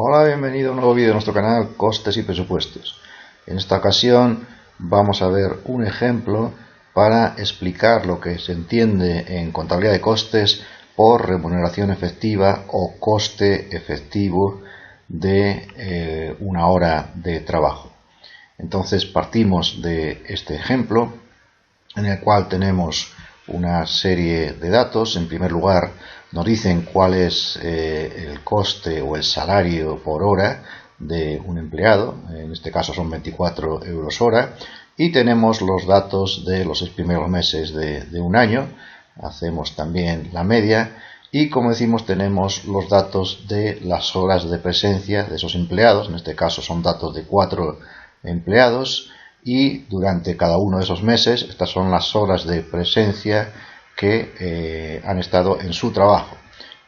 Hola, bienvenido a un nuevo vídeo de nuestro canal Costes y Presupuestos. En esta ocasión vamos a ver un ejemplo para explicar lo que se entiende en contabilidad de costes por remuneración efectiva o coste efectivo de una hora de trabajo. Entonces partimos de este ejemplo en el cual tenemos una serie de datos. En primer lugar, nos dicen cuál es el coste o el salario por hora de un empleado, en este caso son 24 euros hora, y tenemos los datos de los 6 primeros meses de un año. Hacemos también la media y, como decimos, tenemos los datos de las horas de presencia de esos empleados. En este caso son datos de 4 empleados, y durante cada uno de esos meses estas son las horas de presencia que han estado en su trabajo.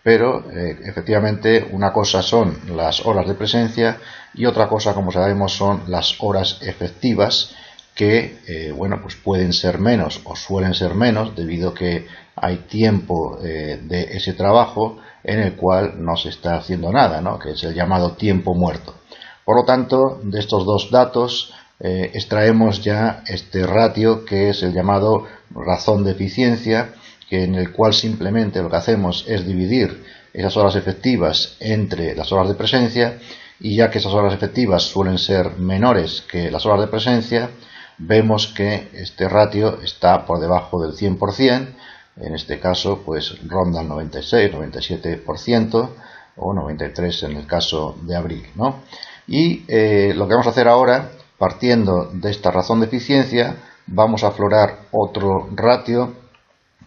Pero efectivamente una cosa son las horas de presencia y otra cosa, como sabemos, son las horas efectivas que pues pueden ser menos o suelen ser menos debido a que hay tiempo de ese trabajo en el cual no se está haciendo nada, ¿no? Que es el llamado tiempo muerto. Por lo tanto, de estos dos datos extraemos ya este ratio, que es el llamado razón de eficiencia, en el cual simplemente lo que hacemos es dividir esas horas efectivas entre las horas de presencia, y ya que esas horas efectivas suelen ser menores que las horas de presencia, vemos que este ratio está por debajo del 100%, en este caso pues ronda el 96, 97% o 93% en el caso de abril, ¿no? Y lo que vamos a hacer ahora, partiendo de esta razón de eficiencia, vamos a aflorar otro ratio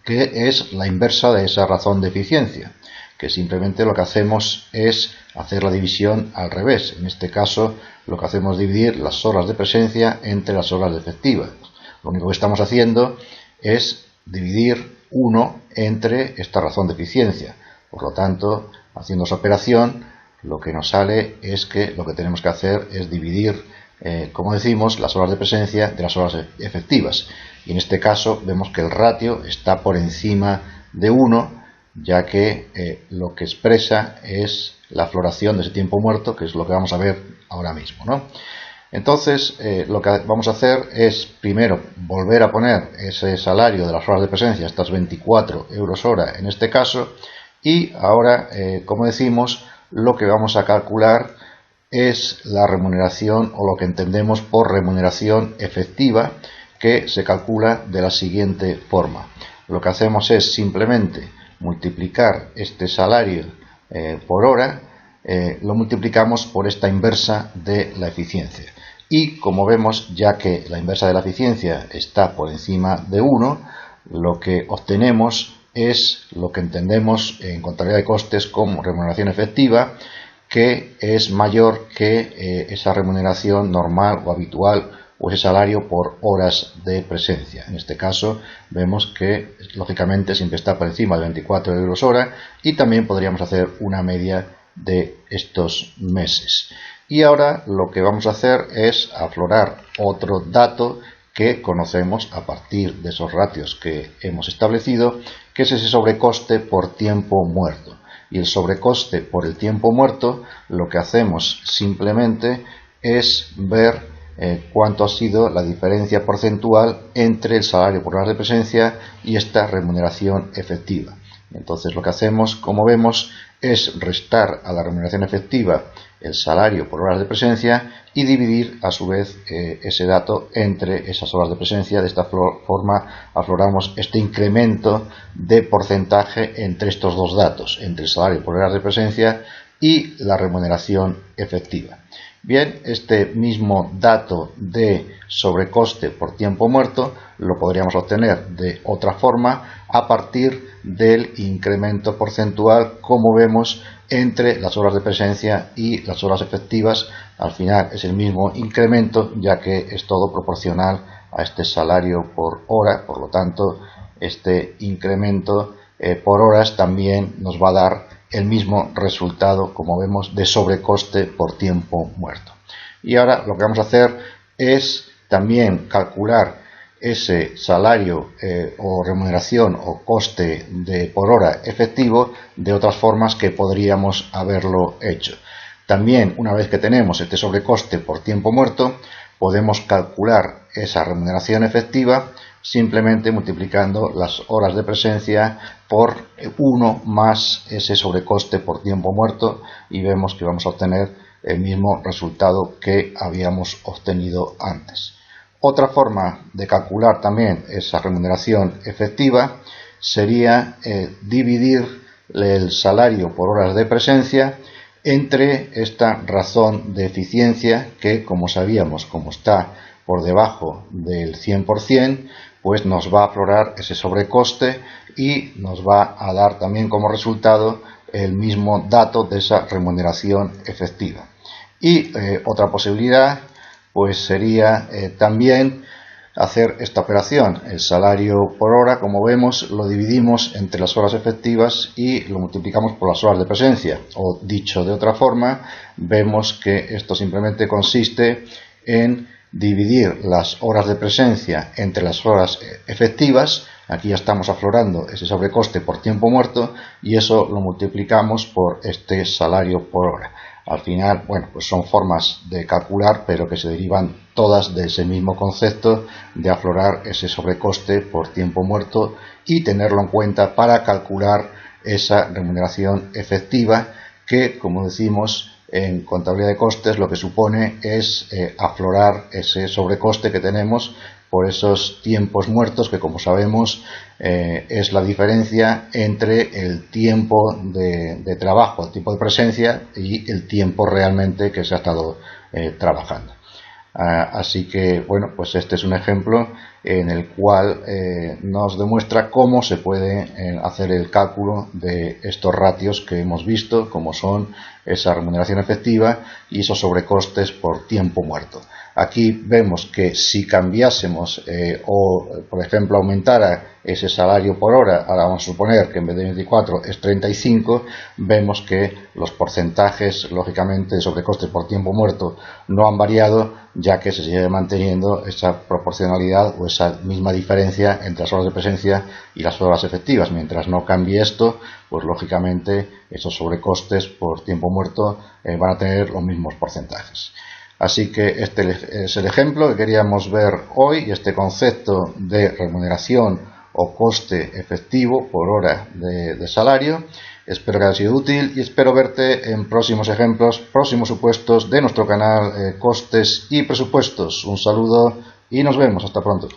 que es la inversa de esa razón de eficiencia, que simplemente lo que hacemos es hacer la división al revés. En este caso lo que hacemos es dividir las horas de presencia entre las horas de efectivas. Lo único que estamos haciendo es dividir 1 entre esta razón de eficiencia. Por lo tanto, haciendo esa operación, lo que nos sale es que lo que tenemos que hacer es dividir, como decimos, las horas de presencia de las horas efectivas. Y en este caso vemos que el ratio está por encima de 1, ya que lo que expresa es la afloración de ese tiempo muerto, que es lo que vamos a ver ahora mismo, ¿no? Entonces, lo que vamos a hacer es primero volver a poner ese salario de las horas de presencia, estas 24 euros hora en este caso, y ahora, como decimos, lo que vamos a calcular es la remuneración, o lo que entendemos por remuneración efectiva, que se calcula de la siguiente forma. Lo que hacemos es simplemente multiplicar este salario por hora, lo multiplicamos por esta inversa de la eficiencia. Y como vemos, ya que la inversa de la eficiencia está por encima de 1, lo que obtenemos es lo que entendemos en contabilidad de costes como remuneración efectiva, que es mayor que esa remuneración normal o habitual o ese salario por horas de presencia. En este caso vemos que lógicamente siempre está por encima de 24 euros hora, y también podríamos hacer una media de estos meses. Y ahora lo que vamos a hacer es aflorar otro dato que conocemos a partir de esos ratios que hemos establecido, que es ese sobrecoste por tiempo muerto. Y el sobrecoste por el tiempo muerto, lo que hacemos simplemente es ver cuánto ha sido la diferencia porcentual entre el salario por horas de presencia y esta remuneración efectiva. Entonces lo que hacemos, como vemos, es restar a la remuneración efectiva el salario por horas de presencia y dividir a su vez ese dato entre esas horas de presencia. De esta forma afloramos este incremento de porcentaje entre estos dos datos, entre el salario por horas de presencia y la remuneración efectiva. Bien, este mismo dato de sobrecoste por tiempo muerto lo podríamos obtener de otra forma a partir del incremento porcentual, como vemos, entre las horas de presencia y las horas efectivas. Al final es el mismo incremento, ya que es todo proporcional a este salario por hora. Por lo tanto, este incremento por horas también nos va a dar el mismo resultado, como vemos, de sobrecoste por tiempo muerto. Y ahora lo que vamos a hacer es también calcular ese salario o remuneración o coste por hora efectivo de otras formas que podríamos haberlo hecho. También, una vez que tenemos este sobrecoste por tiempo muerto, podemos calcular esa remuneración efectiva simplemente multiplicando las horas de presencia por 1 más ese sobrecoste por tiempo muerto, y vemos que vamos a obtener el mismo resultado que habíamos obtenido antes. Otra forma de calcular también esa remuneración efectiva sería dividir el salario por horas de presencia entre esta razón de eficiencia que, como sabíamos, como está por debajo del 100%, pues nos va a aflorar ese sobrecoste y nos va a dar también como resultado el mismo dato de esa remuneración efectiva. Y otra posibilidad pues sería también hacer esta operación. El salario por hora, como vemos, lo dividimos entre las horas efectivas y lo multiplicamos por las horas de presencia. O dicho de otra forma, vemos que esto simplemente consiste en dividir las horas de presencia entre las horas efectivas. Aquí ya estamos aflorando ese sobrecoste por tiempo muerto y eso lo multiplicamos por este salario por hora. Al final, bueno, pues son formas de calcular, pero que se derivan todas de ese mismo concepto de aflorar ese sobrecoste por tiempo muerto y tenerlo en cuenta para calcular esa remuneración efectiva que, como decimos, en contabilidad de costes lo que supone es aflorar ese sobrecoste que tenemos por esos tiempos muertos que, como sabemos, es la diferencia entre el tiempo de trabajo, el tiempo de presencia y el tiempo realmente que se ha estado trabajando. Así que, bueno, pues este es un ejemplo en el cual nos demuestra cómo se puede hacer el cálculo de estos ratios que hemos visto, como son esa remuneración efectiva y esos sobrecostes por tiempo muerto. Aquí vemos que si cambiásemos o, por ejemplo, aumentara ese salario por hora, ahora vamos a suponer que en vez de 24 es 35, vemos que los porcentajes, lógicamente, de sobrecostes por tiempo muerto no han variado, ya que se sigue manteniendo esa proporcionalidad o esa misma diferencia entre las horas de presencia y las horas efectivas. Mientras no cambie esto, pues lógicamente esos sobrecostes por tiempo muerto van a tener los mismos porcentajes. Así que este es el ejemplo que queríamos ver hoy, y este concepto de remuneración o coste efectivo por hora de salario. Espero que haya sido útil y espero verte en próximos ejemplos, próximos supuestos de nuestro canal Costes y Presupuestos. Un saludo y nos vemos. Hasta pronto.